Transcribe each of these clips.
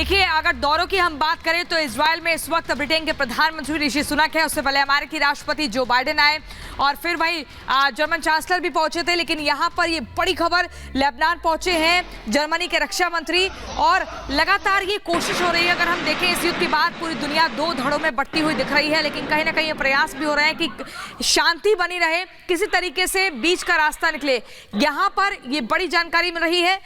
देखिए, अगर दौरों की हम बात करें तो इजराइल में इस वक्त ब्रिटेन के प्रधानमंत्री ऋषि सुनक है, उससे पहले अमेरिकी राष्ट्रपति जो बाइडेन आए और फिर वही जर्मन चांसलर भी पहुंचे थे। लेकिन यहां पर ये बड़ी खबर, लेबनान पहुंचे हैं जर्मनी के रक्षा मंत्री और लगातार ये कोशिश हो रही है। अगर हम देखें इस युद्ध के बाद पूरी दुनिया दो धड़ों में बंटती हुई दिख रही है, लेकिन कहीं ना कहीं ये प्रयास भी हो रहे हैं कि शांति बनी रहे, किसी तरीके से बीच का रास्ता निकले। यहां पर ये बड़ी जानकारी मिल रही है।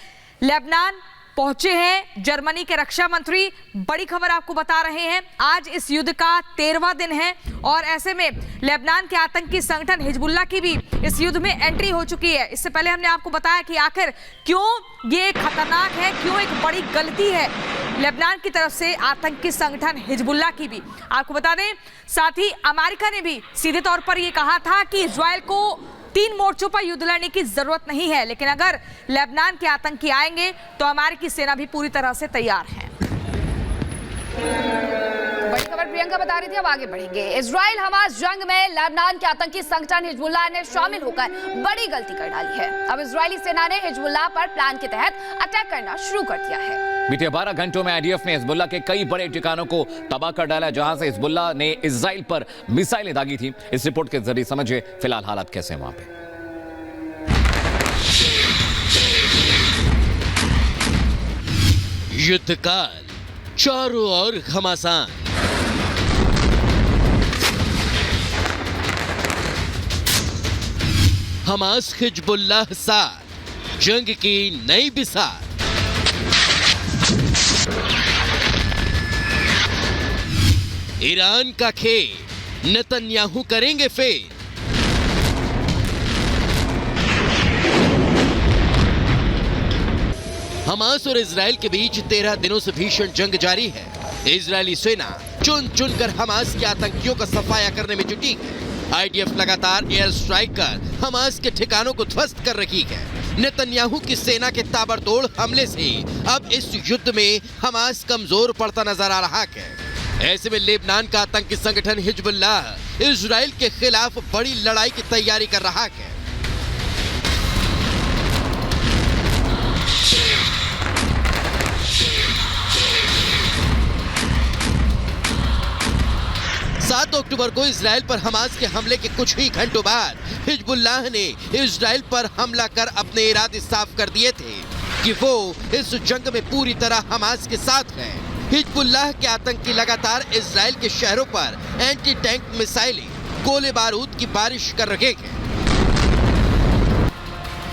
लेबनान पहुंचे हैं जर्मनी के रक्षा मंत्री, बड़ी खबर आपको बता रहे हैं। आज इस युद्ध का 13वां दिन है और ऐसे में लेबनान के आतंकी संगठन हिजबुल्लाह की भी इस युद्ध में एंट्री हो चुकी है। इससे पहले हमने आपको बताया कि आखिर क्यों ये खतरनाक है, क्यों एक बड़ी गलती है लेबनान की तरफ से आतंकी संगठन हिजबुल्लाह की भी आपको बता दें। साथ ही अमेरिका ने भी सीधे तौर पर यह कहा था कि इजराइल को 3 मोर्चों पर युद्ध लड़ने की जरूरत नहीं है, लेकिन अगर लेबनान के आतंकी आएंगे तो अमेरिकी सेना भी पूरी तरह से तैयार है। बड़ी खबर प्रियंका बता रही थी, अब आगे बढ़ेंगे। इजराइल हमास जंग में लेबनान के आतंकी संगठन हिजबुल्लाह ने शामिल होकर बड़ी गलती कर डाली है। अब इजरायली सेना ने हिजबुल्लाह पर प्लान के तहत अटैक करना शुरू कर दिया है। बीते 12 घंटों में आईडीएफ ने हिजबुल्लाह के कई बड़े ठिकानों को तबाह कर डाला, जहां से हिजबुल्लाह ने इजराइल पर मिसाइलें दागी थी। इस रिपोर्ट के जरिए समझिए फिलहाल हालात कैसे हैं वहां पे। युद्ध काल चारों ओर घमासान, हमास हिजबुल्लाह साथ जंग की नई बिसात। ईरान का खेल नेतन्याहू करेंगे फेल। हमास और इजराइल के बीच 13 दिनों से भीषण जंग जारी है। इजरायली सेना चुन चुनकर हमास के आतंकियों का सफाया करने में जुटी है। आईडीएफ लगातार एयर स्ट्राइक कर हमास के ठिकानों को ध्वस्त कर रही है। नेतन्याहू की सेना के ताबड़तोड़ हमले से अब इस युद्ध में हमास कमजोर पड़ता नजर आ रहा है। ऐसे में लेबनान का आतंकी संगठन हिजबुल्लाह इजराइल के खिलाफ बड़ी लड़ाई की तैयारी कर रहा है। 7 अक्टूबर को इजराइल पर हमास के हमले के कुछ ही घंटों बाद हिजबुल्लाह ने इजराइल पर हमला कर अपने इरादे साफ कर दिए थे कि वो इस जंग में पूरी तरह हमास के साथ है। हिजबुल्लाह के आतंकी लगातार इजराइल के शहरों पर एंटी टैंक मिसाइलें, गोले बारूद की बारिश कर रहे हैं।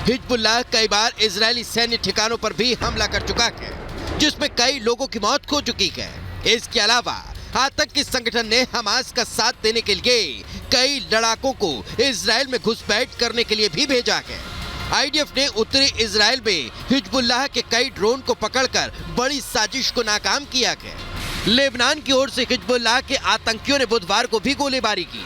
हिजबुल्लाह कई बार इजरायली सैन्य ठिकानों पर भी हमला कर चुका है, जिसमें कई लोगों की मौत हो चुकी है। इसके अलावा आतंकी संगठन ने हमास का साथ देने के लिए कई लड़ाकों को इजराइल में घुसपैठ करने के लिए भी भेजा है। आईडीएफ ने उत्तरी इजराइल में हिजबुल्लाह के कई ड्रोन को पकड़कर बड़ी साजिश को नाकाम किया है। लेबनान की ओर से हिजबुल्लाह के आतंकियों ने बुधवार को भी गोलीबारी की,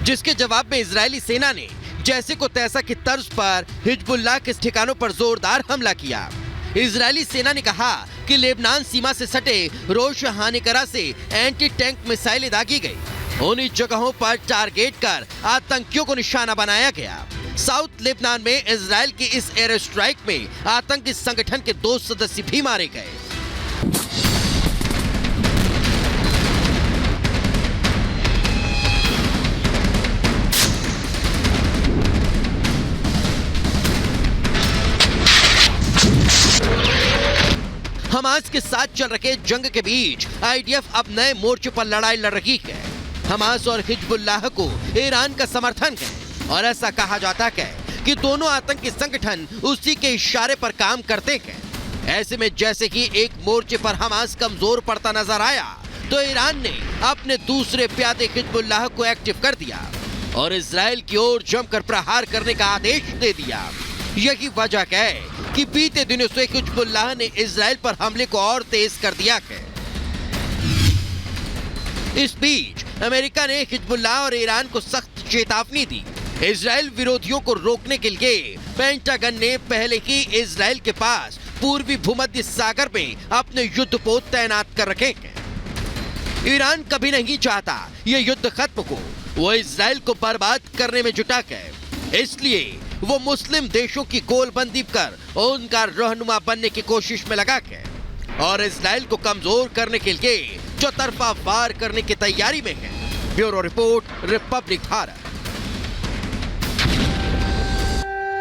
जिसके जवाब में इजरायली सेना ने जैसे को तैसा की तर्ज पर हिजबुल्लाह के ठिकानों पर जोरदार हमला किया। इजरायली सेना ने कहा कि लेबनान सीमा से सटे रोश हानिकरा से एंटी टैंक मिसाइलें दागी गई। उन्हीं जगहों पर टारगेट कर आतंकियों को निशाना बनाया गया। साउथ लेबनान में इजराइल की इस एयर स्ट्राइक में आतंकी संगठन के 2 सदस्य भी मारे गए। हमास के साथ चल रहे जंग के बीच आईडीएफ अब नए मोर्चे पर लड़ाई लड़ रही है। हमास और हिजबुल्लाह को ईरान का समर्थन है और ऐसा कहा जाता है कि दोनों आतंकी संगठन उसी के इशारे पर काम करते हैं। ऐसे में जैसे ही एक मोर्चे पर हमास कमजोर पड़ता नजर आया तो ईरान ने अपने दूसरे प्यादे हिजबुल्लाह को एक्टिव कर दिया और इजराइल की ओर जमकर प्रहार करने का आदेश दे दिया। यही वजह है कि बीते दिनों से हिजबुल्लाह ने इजराइल पर हमले को और तेज कर दिया है। इस बीच अमेरिका ने हिजबुल्लाह और ईरान को सख्त चेतावनी दी। इजराइल विरोधियों को रोकने के लिए पेंटागन ने पहले ही इजराइल के पास पूर्वी भूमध्य सागर में अपने युद्धपोत तैनात कर रखे हैं। ईरान कभी नहीं चाहता ये युद्ध खत्म हो, वो इजराइल को बर्बाद करने में जुटा है। इसलिए वो मुस्लिम देशों की गोलबंदी कर उनका रहनुमा बनने की कोशिश में लगा है और इजराइल को कमजोर करने के लिए चौतरफा वार करने की तैयारी में है। Bureau report, Republic Bharat.